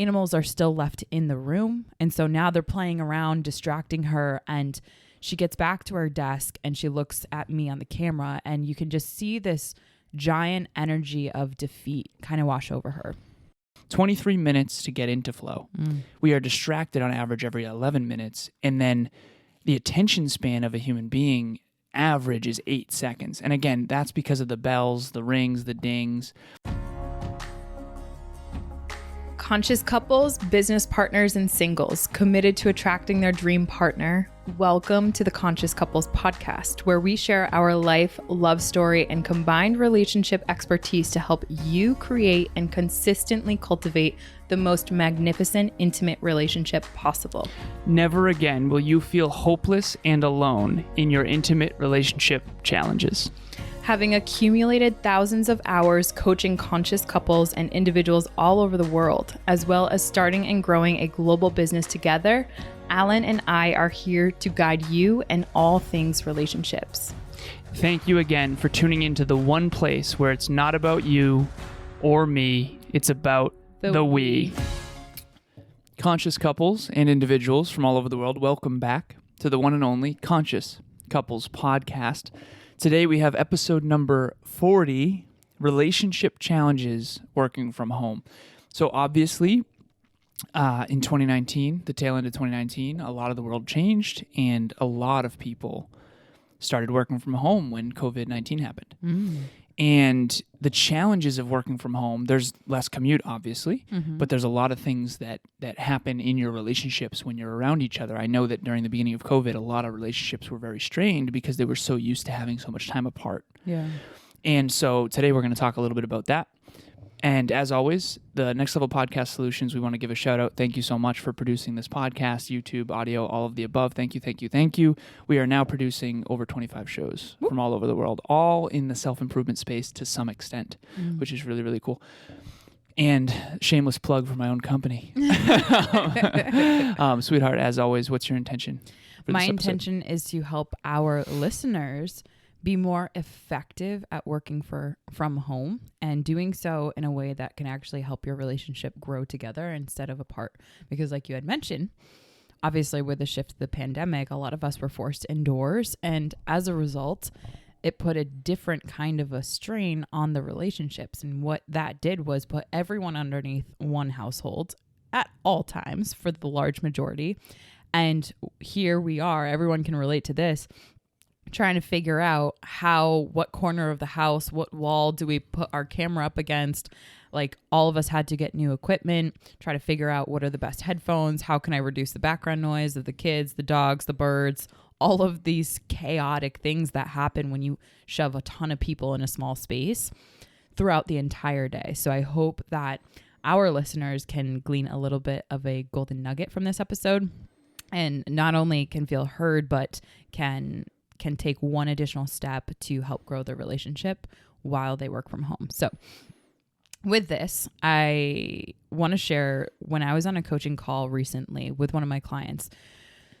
animals are still left in the room. And so now they're playing around, distracting her. And she gets back to her desk and she looks at me on the camera, and you can just see this giant energy of defeat kind of wash over her. 23 minutes to get into flow. We are distracted on average every 11 minutes. And then the attention span of a human being average is 8 seconds. And again, that's because of the bells, the rings, the dings. Conscious couples, business partners, and singles committed to attracting their dream partner. Welcome to the Conscious Couples podcast, where we share our life, love story, and combined relationship expertise to help you create and consistently cultivate the most magnificent, intimate relationship possible. Never again will you feel hopeless and alone in your intimate relationship challenges. Having accumulated thousands of hours coaching conscious couples and individuals all over the world, as well as starting and growing a global business together, Alan and I are here to guide you in all things relationships. Thank you again for tuning into the one place where it's not about you or me, it's about the we. Conscious couples and individuals from all over the world, welcome back to the one and only Conscious Couples podcast. Today we have episode number 40, Relationship Challenges Working from Home. So obviously, in 2019, the tail end of 2019, a lot of the world changed and a lot of people started working from home when COVID-19 happened. And the challenges of working from home, there's less commute, obviously, but there's a lot of things that happen in your relationships when you're around each other. I know that during the beginning of COVID, a lot of relationships were very strained because they were so used to having so much time apart. Yeah. And so today we're going to talk a little bit about that. And as always, the Next Level Podcast Solutions, we want to give a shout out. Thank you so much for producing this podcast, YouTube, audio, all of the above. Thank you, thank you, thank you. We are now producing over 25 shows from all over the world, all in the self-improvement space to some extent, which is really, really cool. And shameless plug for my own company. Sweetheart, as always, what's your intention for My this episode? intention is to help our listeners be more effective at working from home and doing so in a way that can actually help your relationship grow together instead of apart. Because like you had mentioned, obviously with the shift of the pandemic, a lot of us were forced indoors. And as a result, it put a different kind of a strain on the relationships. And what that did was put everyone underneath one household at all times for the large majority. And here we are, everyone can relate to this, trying to figure out what corner of the house, what wall do we put our camera up against? Like all of us had to get new equipment, try to figure out what are the best headphones, how can I reduce the background noise of the kids, the dogs, the birds, all of these chaotic things that happen when you shove a ton of people in a small space throughout the entire day. So I hope that our listeners can glean a little bit of a golden nugget from this episode and not only can feel heard, but can take one additional step to help grow their relationship while they work from home. So with this, I want to share when I was on a coaching call recently with one of my clients.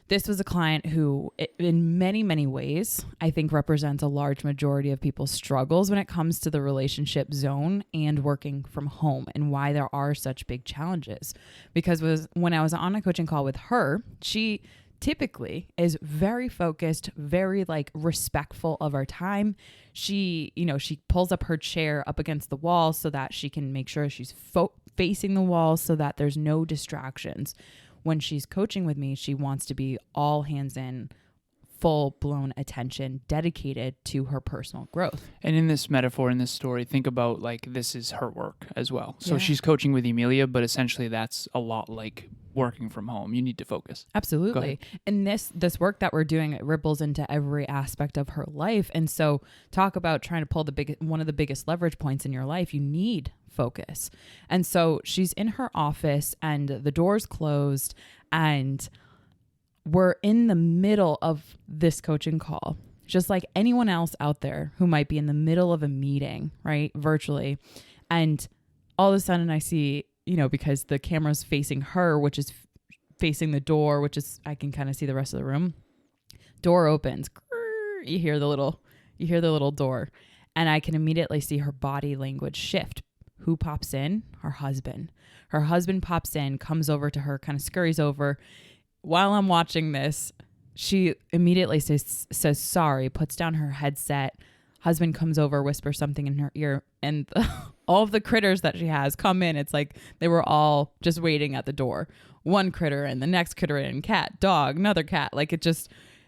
This was a client who, in many, many ways, I think represents a large majority of people's struggles when it comes to the relationship zone and working from home and why there are such big challenges. Because when I was on a coaching call with her, she typically is very focused, very respectful of our time. She pulls up her chair up against the wall so that she can make sure she's facing the wall so that there's no distractions. When she's coaching with me, she wants to be all hands in, full-blown attention dedicated to her personal growth. And in this metaphor, in this story, think about this is her work as well. So Yeah. she's coaching with Emilia, but essentially that's a lot like working from home. You need to focus. Absolutely. And this work that we're doing, it ripples into every aspect of her life. And so talk about trying to pull one of the biggest leverage points in your life. You need focus. And so she's in her office and the door's closed and we're in the middle of this coaching call, just like anyone else out there who might be in the middle of a meeting, right? Virtually. And all of a sudden I see, because the camera's facing her, which is facing the door, which is, I can kind of see the rest of the room. Door opens. You hear the little door. And I can immediately see her body language shift. Who pops in? Her husband. Her husband pops in, comes over to her, kind of scurries over. While I'm watching this, she immediately says sorry, puts down her headset. Husband comes over, whispers something in her ear, and all of the critters that she has come in. It's like they were all just waiting at the door. One critter and the next critter in, cat, dog, another cat. Like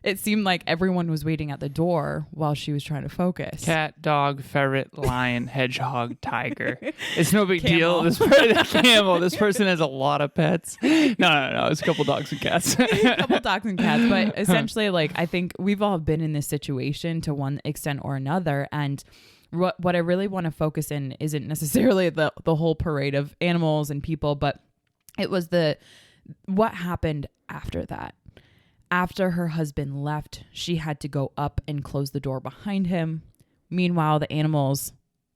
it seemed like everyone was waiting at the door while she was trying to focus. Cat, dog, ferret, lion, hedgehog, tiger. It's no big Camel. deal. Camel. This person has a lot of pets. No. It's a couple dogs and cats. A couple dogs and cats. But essentially, like, I think we've all been in this situation to one extent or another. And what I really want to focus in isn't necessarily the whole parade of animals and people, but it was what happened after that. After her husband left, she had to go up and close the door behind him. Meanwhile, the animals,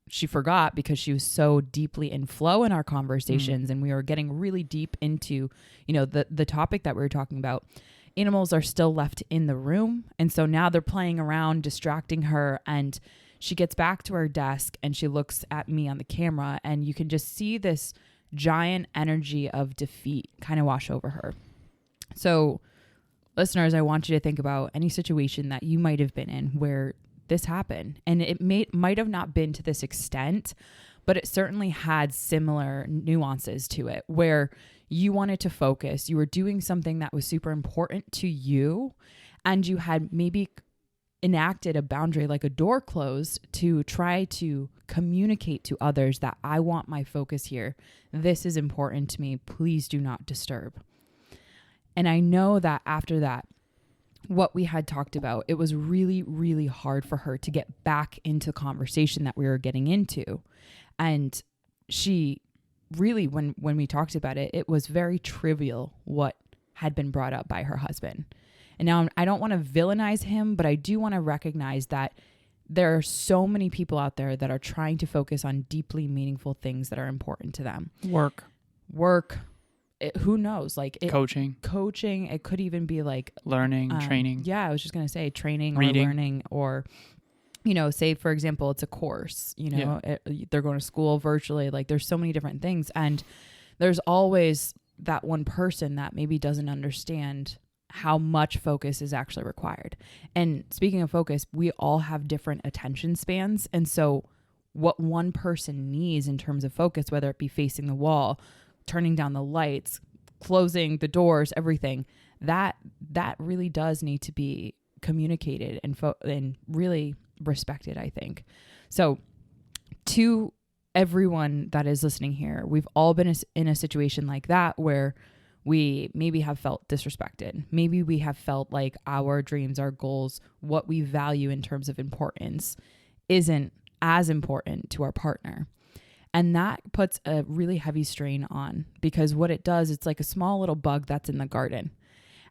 she forgot because she was so deeply in flow in our conversations and we were getting really deep into, the topic that we were talking about. Animals are still left in the room. And so now they're playing around, distracting her. And she gets back to her desk and she looks at me on the camera and you can just see this giant energy of defeat kind of wash over her. So listeners, I want you to think about any situation that you might have been in where this happened. And it might have not been to this extent, but it certainly had similar nuances to it where you wanted to focus. You were doing something that was super important to you, and you had maybe enacted a boundary like a door closed to try to communicate to others that I want my focus here. This is important to me. Please do not disturb. And I know that after that, what we had talked about, it was really, really hard for her to get back into the conversation that we were getting into. And she really, when we talked about it, it was very trivial what had been brought up by her husband. And now I don't want to villainize him, but I do want to recognize that there are so many people out there that are trying to focus on deeply meaningful things that are important to them. Work. Who knows? Like Coaching. It could even be like learning, training. Yeah, I was just going to say training Reading. or learning or, say, for example, it's a course, they're going to school virtually. Like there's so many different things. And there's always that one person that maybe doesn't understand how much focus is actually required. And speaking of focus, we all have different attention spans. And so what one person needs in terms of focus, whether it be facing the wall, turning down the lights, closing the doors, everything, that really does need to be communicated and really respected, I think. So to everyone that is listening here, we've all been in a situation like that where we maybe have felt disrespected. Maybe we have felt like our dreams, our goals, what we value in terms of importance isn't as important to our partner. And that puts a really heavy strain on, because what it does, it's like a small little bug that's in the garden.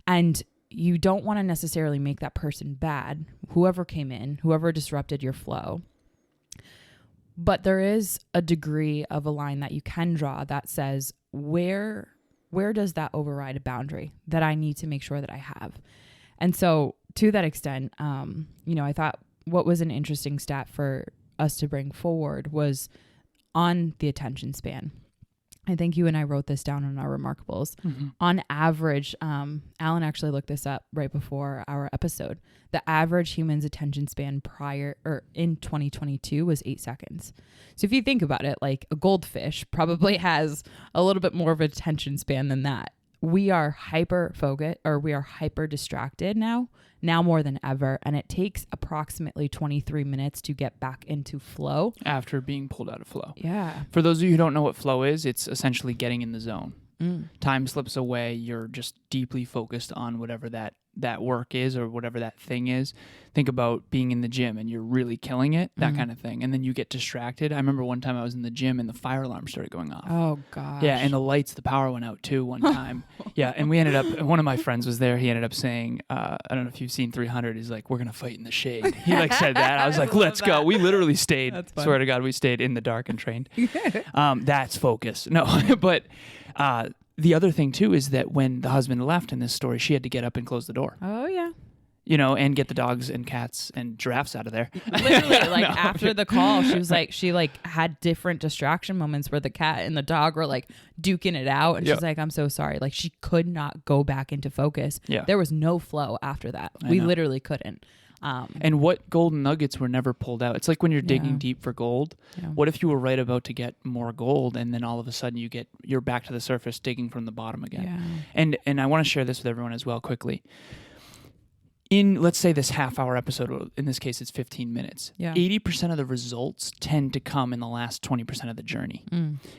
And you don't want to necessarily make that person bad, whoever came in, whoever disrupted your flow. But there is a degree of a line that you can draw that says, where does that override a boundary that I need to make sure that I have? And so to that extent, I thought what was an interesting stat for us to bring forward was on the attention span. I think you and I wrote this down on our Remarkables. Mm-hmm. On average, Alan actually looked this up right before our episode. The average human's attention span in 2022 was 8 seconds. So if you think about it, like a goldfish probably has a little bit more of an attention span than that. We are hyper focused, or we are hyper distracted now more than ever. And it takes approximately 23 minutes to get back into flow. After being pulled out of flow. Yeah. For those of you who don't know what flow is, it's essentially getting in the zone. Time slips away. You're just deeply focused on whatever that work is or whatever that thing is. Think about being in the gym and you're really killing it, that kind of thing. And then you get distracted. I remember one time I was in the gym and the fire alarm started going off. Oh, gosh. Yeah, and the power went out too one time. Yeah, and we ended up, one of my friends was there. He ended up saying, I don't know if you've seen 300. He's like, we're going to fight in the shade. He said that. I was like, let's go. We literally stayed. Swear to God, we stayed in the dark and trained. That's focus. No, but... the other thing, too, is that when the husband left in this story, she had to get up and close the door. Oh, yeah. and get the dogs and cats and giraffes out of there. Literally, like after the call, she was like, she like had different distraction moments where the cat and the dog were like duking it out. And she's like, I'm so sorry. Like she could not go back into focus. Yeah. There was no flow after that. We literally couldn't. And what golden nuggets were never pulled out? It's like when you're digging deep for gold. Yeah. What if you were right about to get more gold, and then all of a sudden you're back to the surface digging from the bottom again? Yeah. And I want to share this with everyone as well quickly. In, let's say, this half-hour episode, in this case, it's 15 minutes. 80% of the results tend to come in the last 20% of the journey.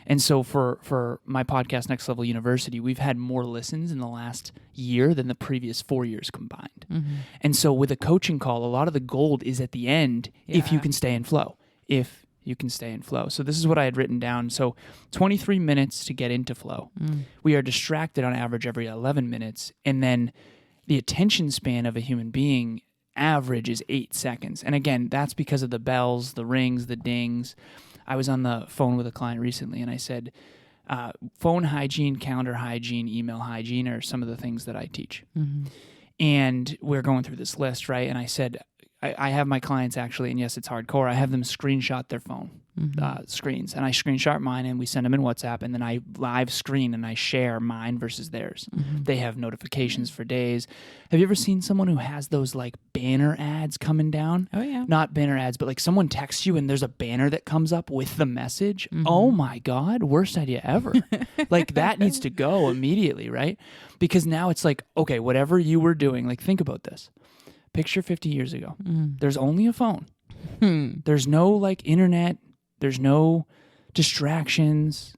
And so for my podcast, Next Level University, we've had more listens in the last year than the previous 4 years combined. And so with a coaching call, a lot of the gold is at the end if you can stay in flow. If you can stay in flow. So this is what I had written down. So 23 minutes to get into flow. We are distracted on average every 11 minutes, and then the attention span of a human being average is 8 seconds. And again, that's because of the bells, the rings, the dings. I was on the phone with a client recently, and I said, phone hygiene, calendar hygiene, email hygiene are some of the things that I teach. And we're going through this list, right? And I said, I have my clients actually, and yes, it's hardcore, I have them screenshot their phone screens, and I screenshot mine, and we send them in WhatsApp, and then I live screen and I share mine versus theirs. They have notifications for days. Have you ever seen someone who has those like banner ads coming down? Oh yeah. Not banner ads, but like someone texts you and there's a banner that comes up with the message. Oh my God, worst idea ever. Like that needs to go immediately, right? Because now it's like, okay, whatever you were doing, like think about this. Picture 50 years ago. There's only a phone. There's no like internet. There's no distractions.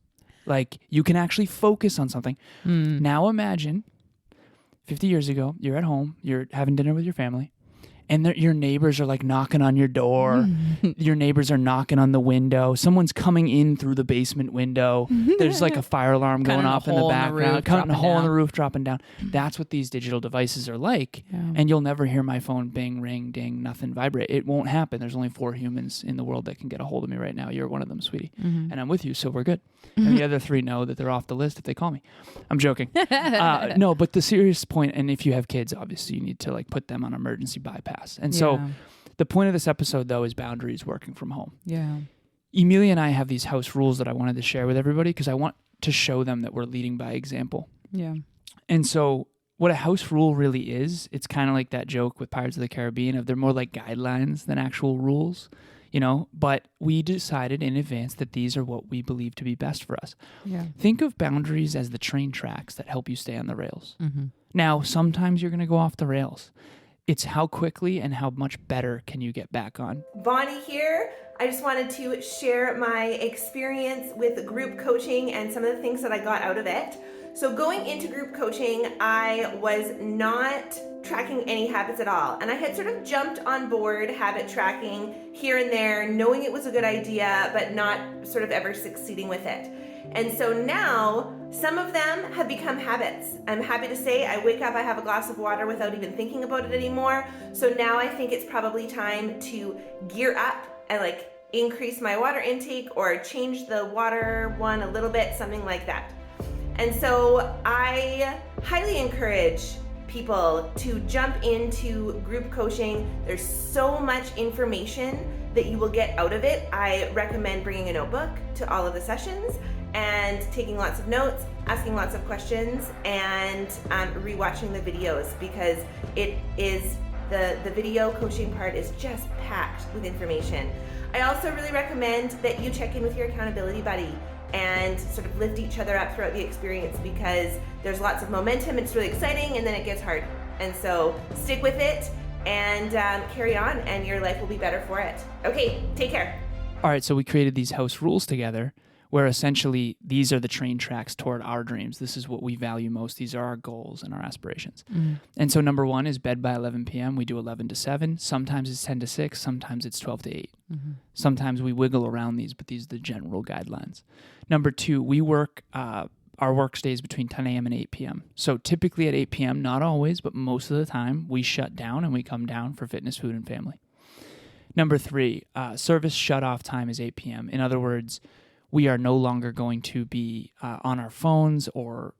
Like you can actually focus on something. Now imagine 50 years ago, you're at home, you're having dinner with your family, and your neighbors are like knocking on your door. Your neighbors are knocking on the window. Someone's coming in through the basement window. There's like a fire alarm going off in the background, cutting a hole in the roof, dropping down. That's what these digital devices are like. And you'll never hear my phone bing, ring, ding, nothing vibrate. It won't happen. There's only 4 humans in the world that can get a hold of me right now. You're one of them, sweetie. And I'm with you, so we're good. And the other 3 know that they're off the list if they call me. I'm joking. No, but the serious point, and if you have kids, obviously you need to like put them on emergency bypass. And so the point of this episode, though, is boundaries working from home. Emilia and I have these house rules that I wanted to share with everybody because I want to show them that we're leading by example. And so what a house rule really is, it's kind of like that joke with Pirates of the Caribbean of they're more like guidelines than actual rules, but we decided in advance that these are what we believe to be best for us. Think of boundaries as the train tracks that help you stay on the rails. Now, sometimes you're going to go off the rails. It's how quickly and how much better can you get back on. Bonnie here. I just wanted to share my experience with group coaching and some of the things that I got out of it. So going into group coaching, I was not tracking any habits at all. And I had sort of jumped on board habit tracking here and there, knowing it was a good idea, but not sort of ever succeeding with it. And so now some of them have become habits. I'm happy to say I wake up, I have a glass of water without even thinking about it anymore. So now I think it's probably time to gear up and like increase my water intake or change the water one a little bit, something like that. And so I highly encourage people to jump into group coaching. There's so much information that you will get out of it. I recommend bringing a notebook to all of the sessions and taking lots of notes, asking lots of questions, and rewatching the videos because it is the video coaching part is just packed with information. I also really recommend that you check in with your accountability buddy and sort of lift each other up throughout the experience because there's lots of momentum, it's really exciting, and then it gets hard. And so stick with it and carry on, and your life will be better for it. Okay, take care. All right, so we created these house rules together where essentially these are the train tracks toward our dreams. This is what we value most. These are our goals and our aspirations. And so number 1 is bed by 11 p.m. We do 11 to 7. Sometimes it's 10 to 6. Sometimes it's 12 to 8. Sometimes we wiggle around these, but these are the general guidelines. Number 2, we work, our work stays between 10 a.m. and 8 p.m. So typically at 8 p.m., not always, but most of the time, we shut down and we come down for fitness, food, and family. Number 3, service shut-off time is 8 p.m. In other words, we are no longer going to be on our phones or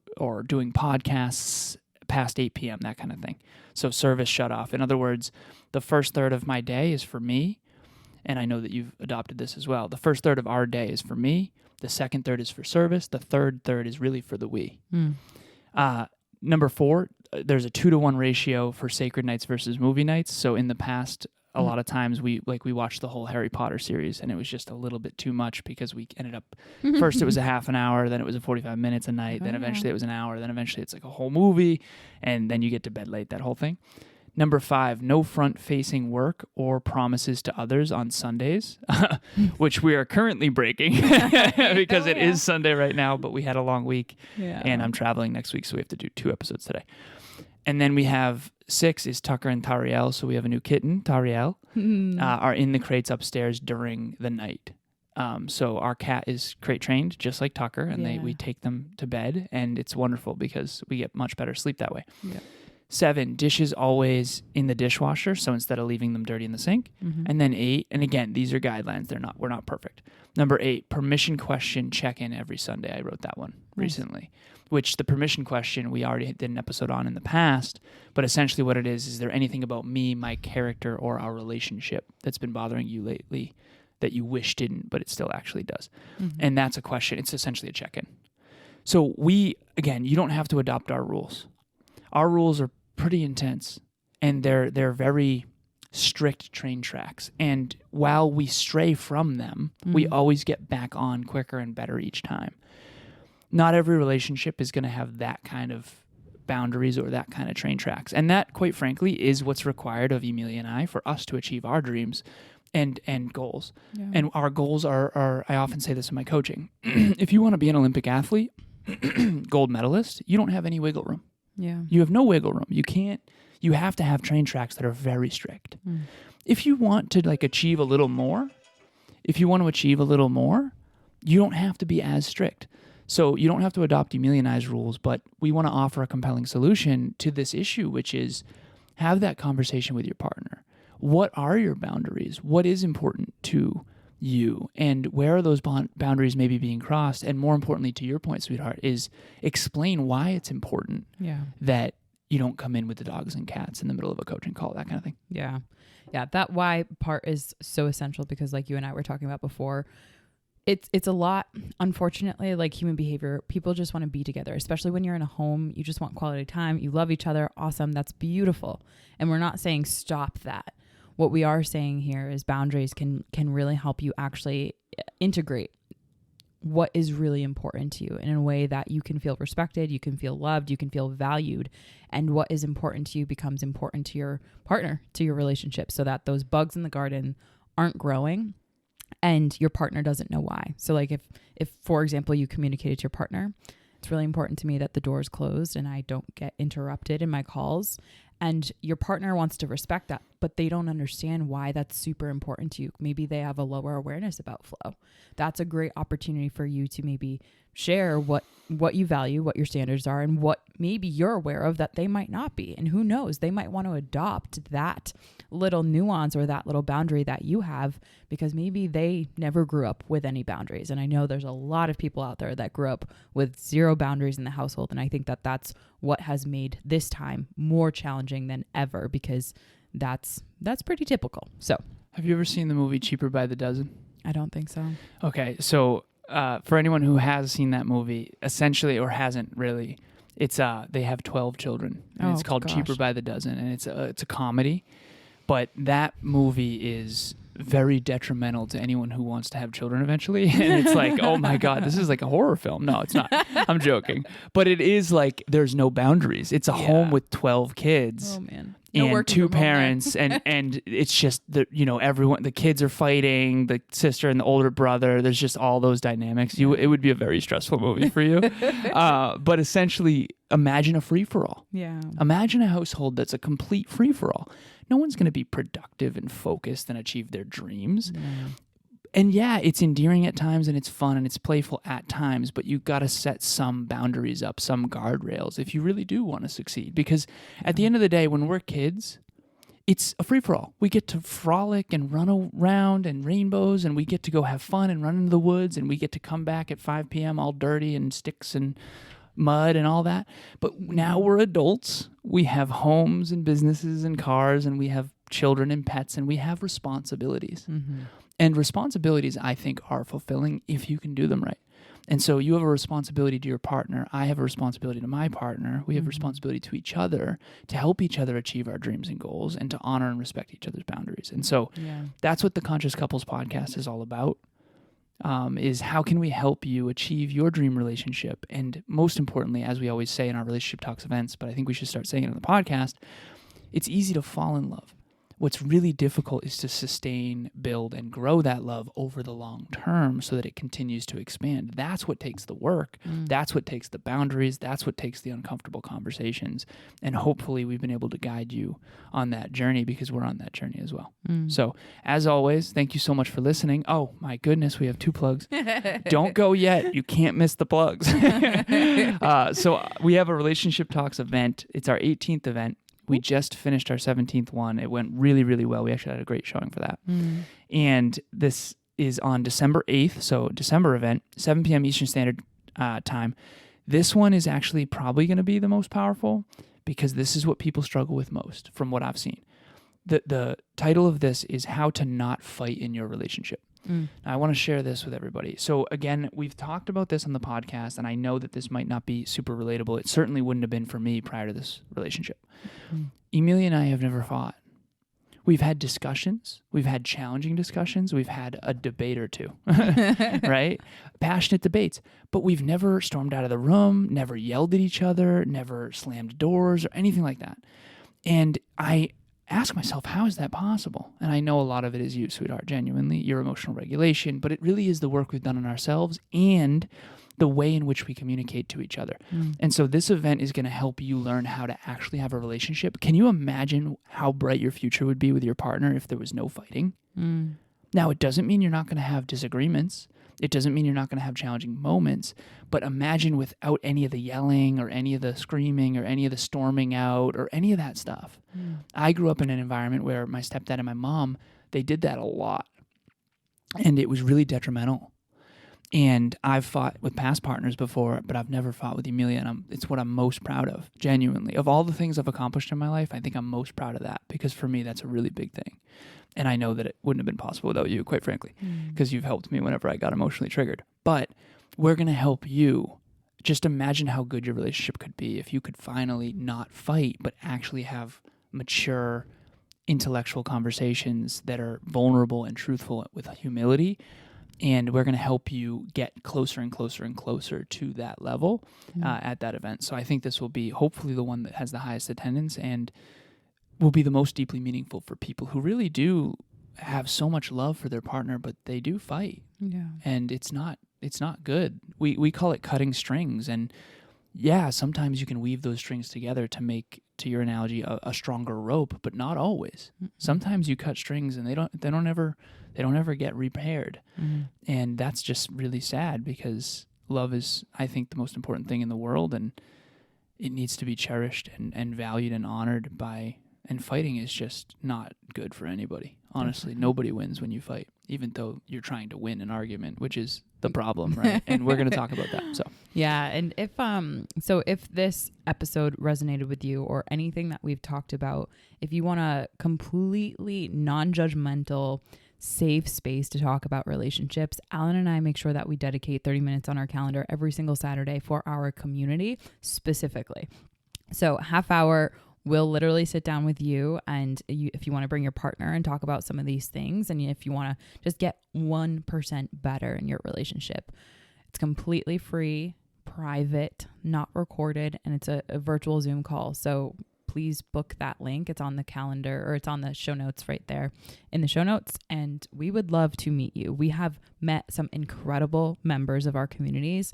doing podcasts past 8 p.m., that kind of thing. So service shut off. In other words, the first third of my day is for me, and I know that you've adopted this as well. The first third of our day is for me. The second third is for service. The third third is really for the we. Number 4, there's a 2-to-1 ratio for sacred nights versus movie nights. So in the past, a lot of times we watched the whole Harry Potter series, and it was just a little bit too much because we ended up, first it was a half an hour, then it was a 45 minutes a night, then eventually it was an hour, then eventually it's like a whole movie, and then you get to bed late, that whole thing. Number 5, no front-facing work or promises to others on Sundays, which we are currently breaking because it is Sunday right now, but we had a long week, and I'm traveling next week, so we have to do 2 episodes today. And then we have 6 is Tucker and Tariel, so we have a new kitten, Tariel, are in the crates upstairs during the night. So our cat is crate trained, just like Tucker, and we take them to bed, and it's wonderful because we get much better sleep that way. Yeah. 7, dishes always in the dishwasher, so instead of leaving them dirty in the sink. And then 8, and again, these are guidelines, we're not perfect. Number 8, permission question check-in every Sunday. I wrote that one recently, which the permission question we already did an episode on in the past, but essentially what it is there anything about me, my character, or our relationship that's been bothering you lately that you wish didn't, but it still actually does? And that's a question. It's essentially a check-in. So again, you don't have to adopt our rules. Our rules are pretty intense, and they're very strict train tracks. And while we stray from them, we always get back on quicker and better each time. Not every relationship is going to have that kind of boundaries or that kind of train tracks. And that, quite frankly, is what's required of Emilia and I for us to achieve our dreams and goals. Yeah. And our goals are, I often say this in my coaching, if you want to be an Olympic athlete, gold medalist, you don't have any wiggle room. Yeah. You have no wiggle room. You have to have train tracks that are very strict. If you want to achieve a little more, you don't have to be as strict. So you don't have to adopt Emilia and I's rules, but we want to offer a compelling solution to this issue, which is have that conversation with your partner. What are your boundaries? What is important to you, and where are those boundaries maybe being crossed? And more importantly, to your point, sweetheart, is explain why it's important that you don't come in with the dogs and cats in the middle of a coaching call, that kind of thing. Yeah. That why part is so essential, because like you and I were talking about before, it's a lot. Unfortunately, like human behavior, people just want to be together, especially when you're in a home. You just want quality time. You love each other. Awesome. That's beautiful. And we're not saying stop that. What we are saying here is boundaries can really help you actually integrate what is really important to you in a way that you can feel respected, you can feel loved, you can feel valued, and what is important to you becomes important to your partner, to your relationship, so that those bugs in the garden aren't growing and your partner doesn't know why. So like if for example, you communicated to your partner, it's really important to me that the door is closed and I don't get interrupted in my calls. And your partner wants to respect that, but they don't understand why that's super important to you. Maybe they have a lower awareness about flow. That's a great opportunity for you to maybe share what you value, what your standards are, and what maybe you're aware of that they might not be. And who knows, they might want to adopt that little nuance or that little boundary that you have, because maybe they never grew up with any boundaries. And I know there's a lot of people out there that grew up with 0 boundaries in the household. And I think that that's what has made this time more challenging than ever, because that's pretty typical. So have you ever seen the movie Cheaper by the Dozen? I don't think so. Okay, so for anyone who has seen that movie, essentially, or hasn't really, it's they have 12 children, and it's called Cheaper by the Dozen, and it's a comedy, but that movie is very detrimental to anyone who wants to have children eventually. And it's like, oh my God, this is like a horror film. No, it's not. I'm joking. But it is like, there's no boundaries. It's a home with 12 kids. Oh man. And 2 parents, and it's just everyone. The kids are fighting, the sister and the older brother. There's just all those dynamics. It would be a very stressful movie for you. But essentially, imagine a free for all. Yeah. Imagine a household that's a complete free for all. No one's going to be productive and focused and achieve their dreams. Yeah. And yeah, it's endearing at times and it's fun and it's playful at times, but you've got to set some boundaries up, some guardrails if you really do want to succeed. Because at the end of the day, when we're kids, it's a free-for-all. We get to frolic and run around and rainbows, and we get to go have fun and run into the woods, and we get to come back at 5 p.m. all dirty and sticks and mud and all that. But now we're adults. We have homes and businesses and cars, and we have children and pets, and we have responsibilities. Mm-hmm. And responsibilities, I think, are fulfilling if you can do them right. And so you have a responsibility to your partner. I have a responsibility to my partner. We have a responsibility to each other to help each other achieve our dreams and goals and to honor and respect each other's boundaries. And so that's what the Conscious Couples podcast is all about, is how can we help you achieve your dream relationship? And most importantly, as we always say in our Relationship Talks events, but I think we should start saying it on the podcast, it's easy to fall in love. What's really difficult is to sustain, build, and grow that love over the long term so that it continues to expand. That's what takes the work. That's what takes the boundaries. That's what takes the uncomfortable conversations. And hopefully we've been able to guide you on that journey because we're on that journey as well. So as always, thank you so much for listening. Oh my goodness, we have 2 plugs. Don't go yet. You can't miss the plugs. So we have a Relationship Talks event. It's our 18th event. We just finished our 17th one. It went really, really well. We actually had a great showing for that. And this is on December 8th, so December event, 7 p.m. Eastern Standard Time. This one is actually probably going to be the most powerful because this is what people struggle with most from what I've seen. The title of this is How to Not Fight in Your Relationship. Now, I want to share this with everybody. So again, we've talked about this on the podcast, and I know that this might not be super relatable. It certainly wouldn't have been for me prior to this relationship. Emilia and I have never fought. We've had discussions. We've had challenging discussions. We've had a debate or two, right? Passionate debates. But we've never stormed out of the room, never yelled at each other, never slammed doors or anything like that. And I ask myself, how is that possible? And I know a lot of it is you, sweetheart, genuinely, your emotional regulation, but it really is the work we've done on ourselves and the way in which we communicate to each other. And so this event is going to help you learn how to actually have a relationship. Can you imagine how bright your future would be with your partner if there was no fighting? Now, it doesn't mean you're not going to have disagreements. It doesn't mean you're not going to have challenging moments, but imagine without any of the yelling or any of the screaming or any of the storming out or any of that stuff. I grew up in an environment where my stepdad and my mom, they did that a lot, and it was really detrimental. And I've fought with past partners before, but I've never fought with Emilia, and it's what I'm most proud of, genuinely. Of all the things I've accomplished in my life, I think I'm most proud of that because for me, that's a really big thing. And I know that it wouldn't have been possible without you, quite frankly, because you've helped me whenever I got emotionally triggered. But we're going to help you. Just imagine how good your relationship could be if you could finally not fight, but actually have mature, intellectual conversations that are vulnerable and truthful with humility. And we're going to help you get closer and closer and closer to that level at that event. So I think this will be hopefully the one that has the highest attendance and will be the most deeply meaningful for people who really do have so much love for their partner, but they do fight. And it's not good. We call it cutting strings. And yeah, sometimes you can weave those strings together to make, to your analogy, a stronger rope, but not always. Sometimes you cut strings and they don't ever get repaired. And that's just really sad because love is, I think, the most important thing in the world, and it needs to be cherished and valued and honored by, and fighting is just not good for anybody. Honestly, nobody wins when you fight, even though you're trying to win an argument, which is the problem, right? And we're going to talk about that. So yeah, and if this episode resonated with you or anything that we've talked about, if you want a completely non-judgmental, safe space to talk about relationships, Alan and I make sure that we dedicate 30 minutes on our calendar every single Saturday for our community specifically. So half hour, we'll literally sit down with you, and if you want to bring your partner and talk about some of these things, and if you want to just get 1% better in your relationship, it's completely free, private, not recorded, and it's a virtual Zoom call. So please book that link. It's on the calendar, or it's on the show notes right there in the show notes. And we would love to meet you. We have met some incredible members of our communities.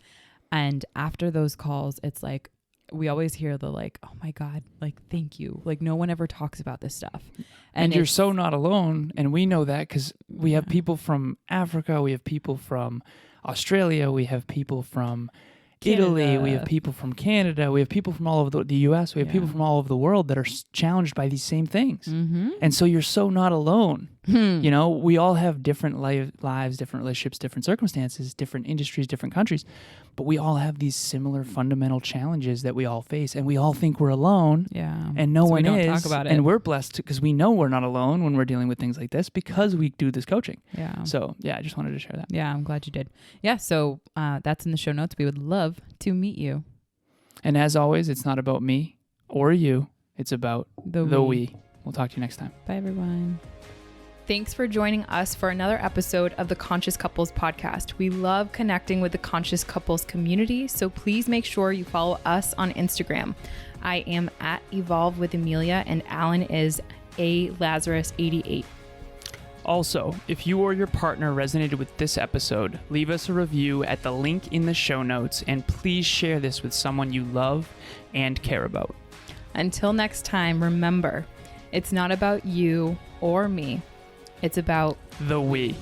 And after those calls, it's like, we always hear the like, oh my God, like, thank you. Like, no one ever talks about this stuff. And you're so not alone. And we know that because we have people from Africa. We have people from Australia. We have people from Italy. We have people from Canada. We have people from all over the US. We have people from all over the world that are challenged by these same things. And so you're so not alone. You know, we all have different lives, different relationships, different circumstances, different industries, different countries, but we all have these similar fundamental challenges that we all face, and we all think we're alone. Yeah. And no So one we don't is. talk about it. And we're blessed because we know we're not alone when we're dealing with things like this because we do this coaching. Yeah. So, yeah, I just wanted to share that. Yeah, I'm glad you did. Yeah, so that's in the show notes. We would love to meet you. And as always, it's not about me or you. It's about the we. We'll talk to you next time. Bye, everyone. Thanks for joining us for another episode of the Conscious Couples podcast. We love connecting with the Conscious Couples community, so please make sure you follow us on Instagram. I am at Evolve with Emilia, and Alan is a Lazaros 88. Also, if you or your partner resonated with this episode, leave us a review at the link in the show notes, and please share this with someone you love and care about. Until next time, remember, it's not about you or me. It's about the we.